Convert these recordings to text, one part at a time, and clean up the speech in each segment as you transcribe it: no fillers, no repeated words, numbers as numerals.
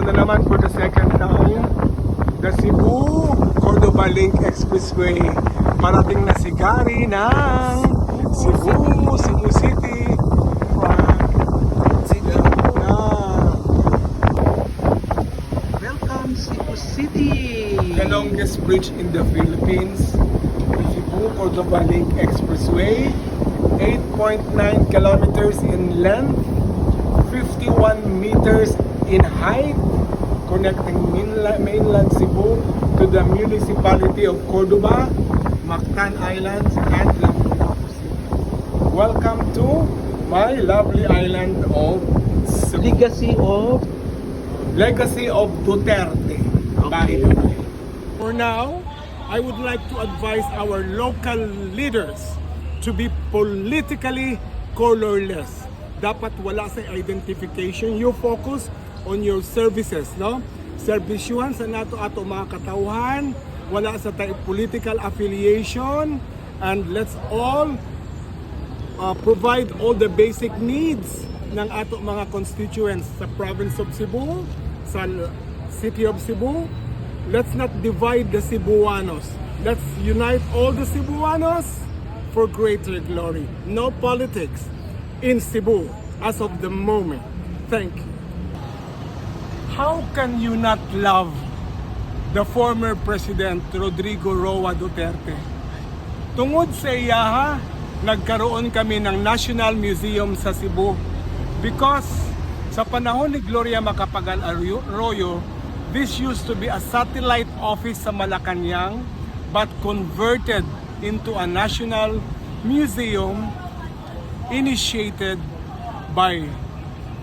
mo na naman for the second time, the Cebu Cordova Link Expressway. Parating na si Gary ng Cebu City. Welcome Cebu City! The longest bridge in the Philippines, the Cebu Cordova Link Expressway, 8.9 kilometers in length, 51 meters in height, connecting mainland Cebu to the municipality of Cordova, Mactan Islands, and Lapu-Lapu City. Welcome to my lovely island of Cebu. Legacy of Duterte. Okay. For now, I would like to advise our local leaders to be politically colorless. Dapat wala sa identification. You focus on your services, no? Servisyuhan sa nato mga katauhan, wala sa political affiliation, and let's all provide all the basic needs ng ato mga constituents sa province of Cebu, sa city of Cebu. Let's not divide the Cebuanos. Let's unite all the Cebuanos for greater glory. No politics in Cebu as of the moment. Thank you. How can you not love the former President Rodrigo Roa Duterte? Tungod sa iya, nagkaroon kami ng National Museum sa Cebu because sa panahon ni Gloria Macapagal Arroyo, this used to be a satellite office sa Malacanang but converted into a national museum initiated by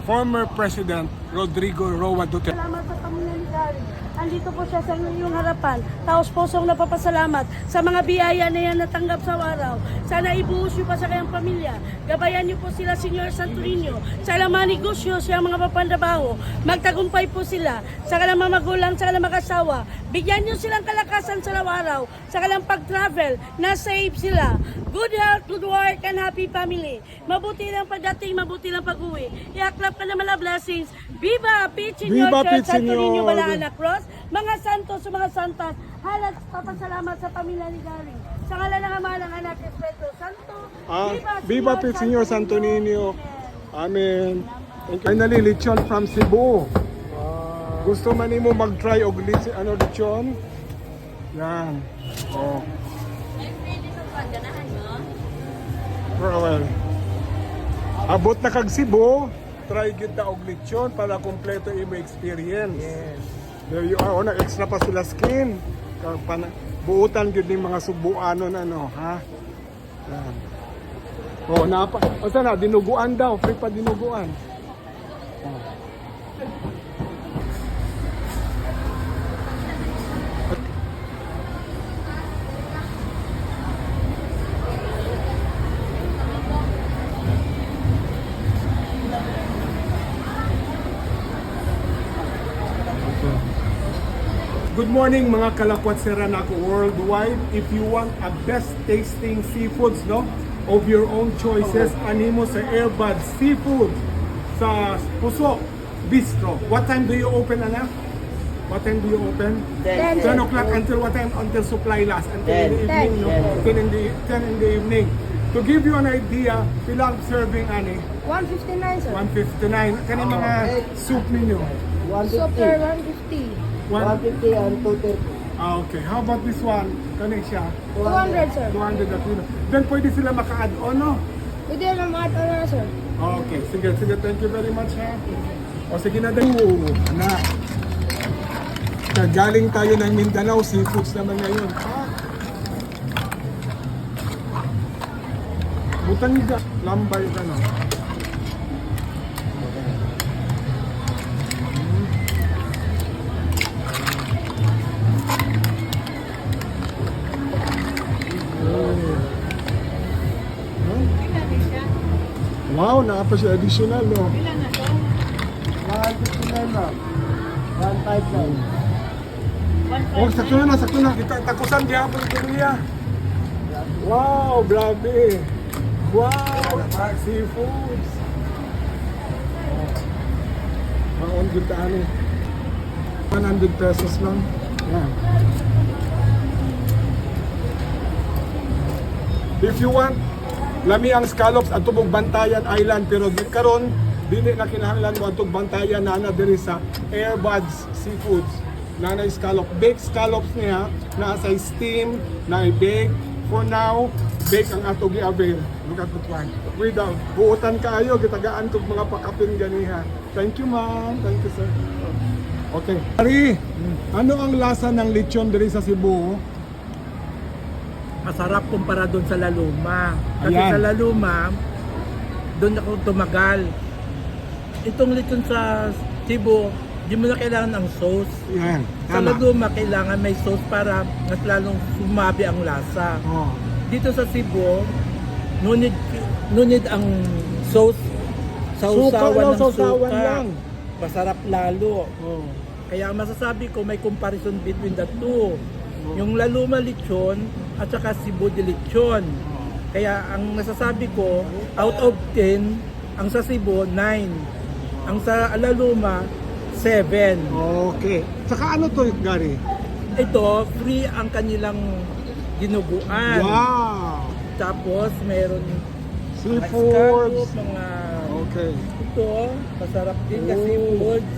former President Rodrigo Roa Duterte. Salamat sa pamilya ni Gary. Andito po siya sa inyong harapan. Taos pusong napapasalamat sa mga biyaya na yan natanggap sa araw. Sana ibuhos niyo pa sa kanyang pamilya. Gabayan niyo po sila, Senyor Santo Niño. Sa kanilang mga negosyo, sa mga papandabaho. Magtagumpay po sila. Sa kanilang mga magulang, sa kanilang mag-asawa. Bigyan niyo silang kalakasan sa araw. Sa kanilang pag-travel, na safe sila. Good health, good work, and happy family. Mabuti lang pagdating, mabuti lang pag-uwi. Iaklap ka na mga blessings. Viva Pete Senyor Viva Church Pete Santo Niño Senyor. Balaan Cross. Mga santos sa mga santas, halat papasalamat sa pamilya ni Gary. Sa ngalan ng Ama ng Anak Espiritu Santo, Viva Pete Senyor Santo Niño. Amen. Finally, lechon from Cebu. Gusto man mo mag-try og lechon? Yan. Oh. Well, abot na kag Cebu, try gyud ta og lechon para kompleto imo experience. Yes. There you are. Ona extra pa sila skin. Buutan gyud ning mga Subuanon ano, ha? Yan. Oh, napa. O sana dinuguan daw, free pa dinuguan. Oh. Good morning mga kalakwat Seranako worldwide. If you want a best tasting seafoods, no, of your own choices, animo sa Airbud Seafood sa Puso Bistro. What time do you open, anak? What time do you open? 10. 10 o'clock until what time? Until supply last. Until in the evening, no? 10 in the evening. To give you an idea, ilang serving ani? 159, sir. 159. Kani mga soup ninyo? Super 150. 150 and 230. Okay. How about this one? Kani siya? 200, sir. 200 at kilo. Then pwede sila maka-add-on, no? Pwede na mga sir. Okay. Sige. Thank you very much, ha? O sige na din. Anak. Galing tayo ng Mindanao. Seafoods naman ngayon. Butang niya. Lambay ka na. Wow, nakapa siya additional, no? Ilan na to? 159 ma'am. 159. Oh, sakto na. Kita takusan gihapon ko niya. Wow, grabe. Wow, seafoods. Ang on good ani. 100 pesos lang. Yan. If you want, lami ang scallops at tubog Bantayan Island, pero di karon dili na kinahanglan mo atong Bantayan na diri sa Airbuds Seafoods. Na scallop, baked scallops niya, na sa steam, na bake. For now, bake ang ato gi-avail. Look at that one. Without, buutan kaayo, gitagaan kog mga pakapin ganiha. Thank you, ma'am. Thank you, sir. Okay. Ari, ano ang lasa ng lechon diri sa Cebu? Masarap kumpara doon sa Laluma. Kasi Ayan. sa Laluma, doon ako tumagal. Itong lechon sa Cebu, di mo na kailangan ng sauce. Yan. Sa Tama. Laluma, kailangan may sauce para mas lalong sumabi ang lasa. Oh. Dito sa Cebu, no need ang sauce. Sausawan ng sausawan suka. lang. Masarap lalo. Oh. Kaya masasabi ko may comparison between the two. Yung Laluma lechon at saka Cebu de lechon. Kaya ang nasasabi ko, out of 10, ang sa Cebu, 9. Ang sa Laluma, 7. Okay. Saka ano to, Gary? Ito, free ang kanilang dinuguan. Wow! Tapos meron Seafoods. mga Okay. ito, masarap din kasi foods.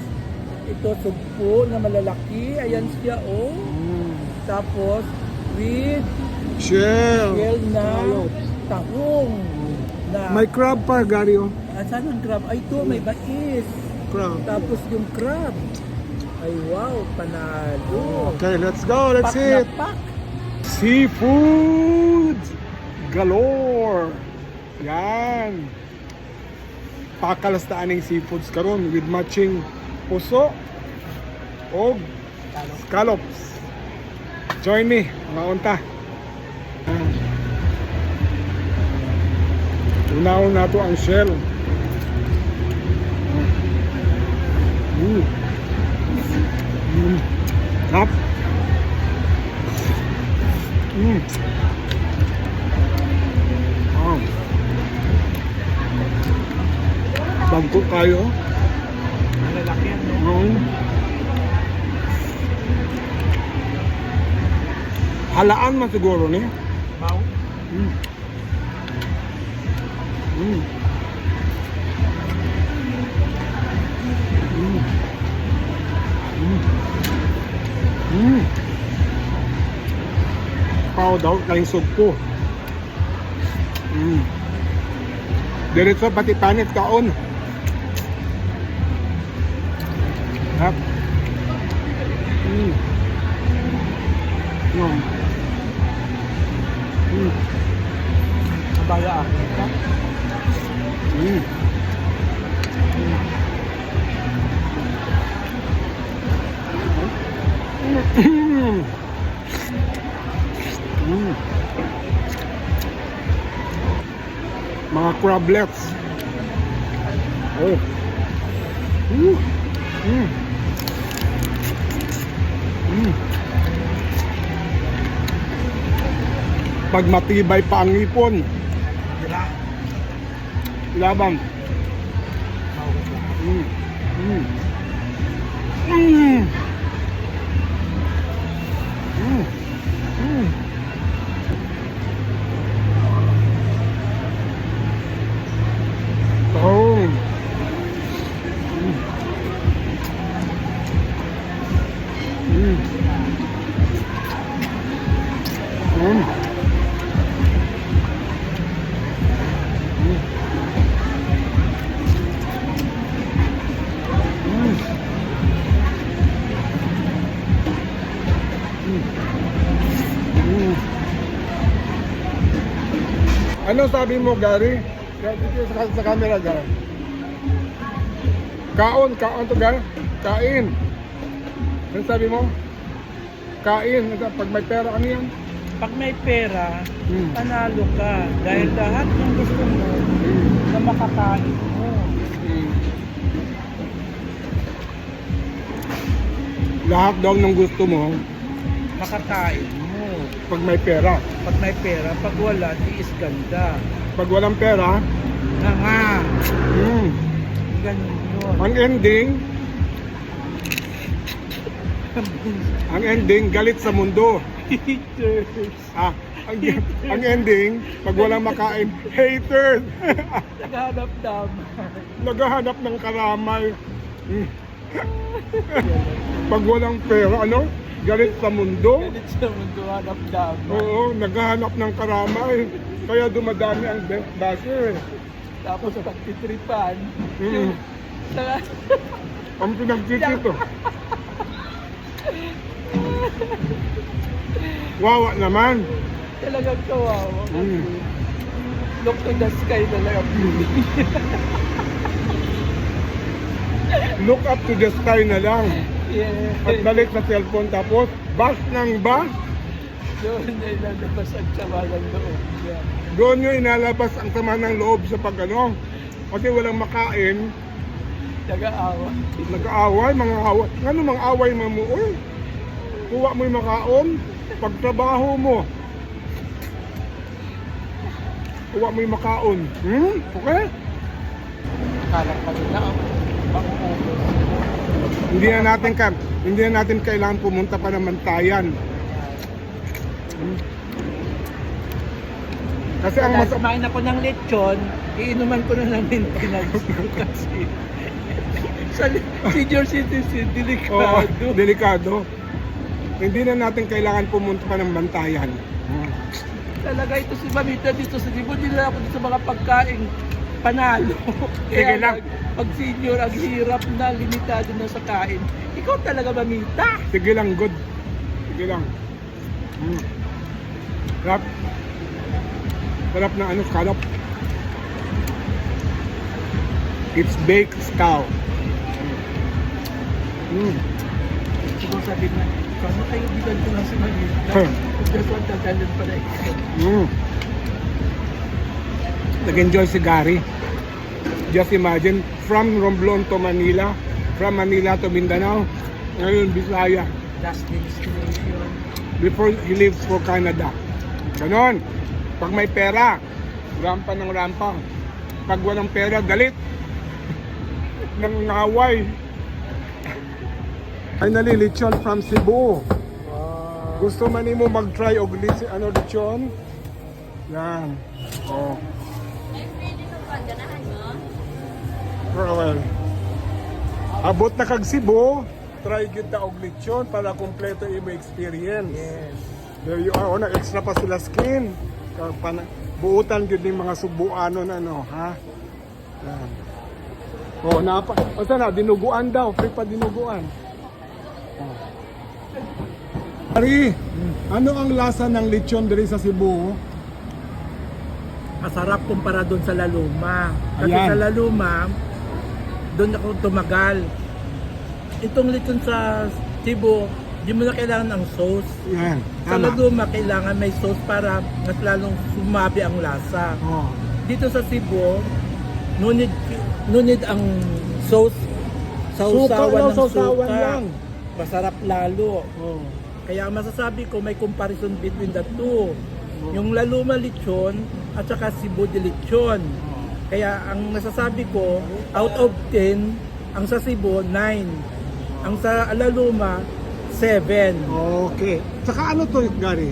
Ito, sugpo na malalaki. Ayan siya, oh. Tapos, with Shell. shell na Scallops. tahong. Na, May crab pa, Gary. Oh. saan ang crab? Ay, ito, may mais. Crab. Tapos yung crab. Ay, wow, panalo. Okay, let's go. Let's Pak na eat. pak. Seafood galore. Yan. Pakalastaan ng seafoods karon with matching puso o scallops. Join me, mga unta. Unaon na to ang shell. Sarap. Bangko kayo. Malalaki yan, no? Halaan man siguro ni. Mau. Mm. Mm. Mm. Mm. Mm. Pao daw kaling sugpo. Mm. Diretso pati panit kaon. Hap. Mm. Mm. Mm. Kabaya ah. Mm. Mm. Mm. Mga crablets. Oh. Mm. Mm. Mm. Pag matibay pa ang ipon, labang. Mm. Mm. Mm. Mm. Mm. Oh. Mm. Mm. Mm. Ano sabi mo, Gary? Dito sa camera, Gary. Kaon to, Gary. Kain. Ano sabi mo? Kain. Pag may pera ka niyan. Pag may pera, Mm. panalo ka. Dahil lahat ng gusto mo na makakain mo. Lahat daw ng gusto mo Makakain mo. pag may pera. Pag may pera, pag wala, di is ganda. Pag walang pera, Nga. mm, Ganun yun. ang ending, Ang ending, galit sa mundo. Ah, ang ending, pag walang makain, haters. Naghanap naman. Naghahanap ng karamay. Pag walang pera, ano? Galit sa mundo. Galit sa mundo, hanap naman. Oo, naghahanap ng karamay. Kaya dumadami ang basher. Tapos pagtitripan, Mm. saka, Ang pinagtitito. Wawa naman. talagang kawawa. Mm. Look to the sky talaga. Look up to the sky na lang. Yeah. At balik sa cellphone tapos, bash ng bash. Doon na ilalabas ang sama ng loob niya. Doon nyo inalabas ang sama ng loob sa pag-ano. Kasi walang makain, Nag-aawa. nag-aaway, mga away. Ano mga away mo? Uy, kuha mo yung makaon, pagtrabaho mo. Kuha mo yung makaon. Okay? Kalang kami na ang pang-ubos. Hindi na natin kailangan pumunta pa ng Mantayan. Kasi ang Dahil kumain ako ng lechon, iinuman ko na ng maintenance ko kasi sa senior citizen, Oo, delikado. delikado. Hindi na natin kailangan pumunta pa ng Bantayan. Talaga ito si Mamita dito sa Cebu, nila ako dito sa mga pagkain panalo. Sige lang. Pag senior, ang hirap na, limitado na sa kain. Ikaw talaga, Mamita. Sige lang, good. Sige lang. Sarap. Sarap na ano, scallop. It's baked cow. Siguro sabi na, kano kayo bigan ko lang si Mamita? Just one tatalan pa na ito. Nag-enjoy si Gary. Just imagine, from Romblon to Manila, from Manila to Mindanao, ngayon Bisaya, Last destination. before he leaves for Canada. Ganon. Pag may pera, rampa ng rampa. Pag walang pera, galit. Nang ngaway. Finally, lechon from Cebu. Gusto man mo mag-try og lechon? Yan. Oh. Well, abot na kag Cebu, try gyud ta og lechon para kumpleto imo experience. Yes. There you are, na extra pa sila skin. Buutan gyud ning mga Subuano na no, ha? Yan. Oh, napa. O sana dinuguan daw, free pa dinuguan. Oh. Ari, ano ang lasa ng lechon diri sa Cebu? Masarap kumpara doon sa Laluma. Kasi Ayan. sa Laluma, doon ako tumagal. Itong lechon sa Cebu, di mo na kailangan ng sauce. Yan, Sa tama. Laluma, kailangan may sauce para mas lalong sumabi ang lasa. Oh. Dito sa Cebu, no need ang sauce. Sausawan ng sausawan suka. lang. Masarap lalo. Oh. Kaya masasabi ko may comparison between the two. Yung Laluma lechon at saka Cebu de lechon. Kaya ang nasasabi ko, out of 10, ang sa Cebu, 9. Ang sa Laluma, 7. Okay. Saka ano to, Gary?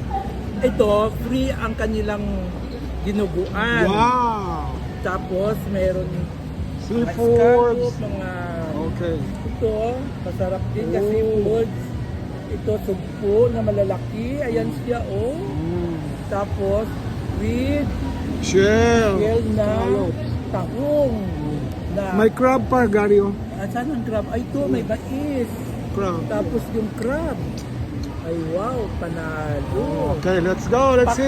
Ito, free ang kanilang dinuguan. Wow! Tapos meron mga Seafoods. scallop, mga Okay. ito, masarap din kasi Oh. foods. Ito, sugpo na malalaki. Ayan siya, oh. Tapos, with Shell. shell na Scallop. tahong. Na, May crab pa, Gary. Oh. saan ang crab? Ay, ito, may bais. Crab. Tapos yung crab. Ay, wow, panalo. Okay, let's go. Let's see.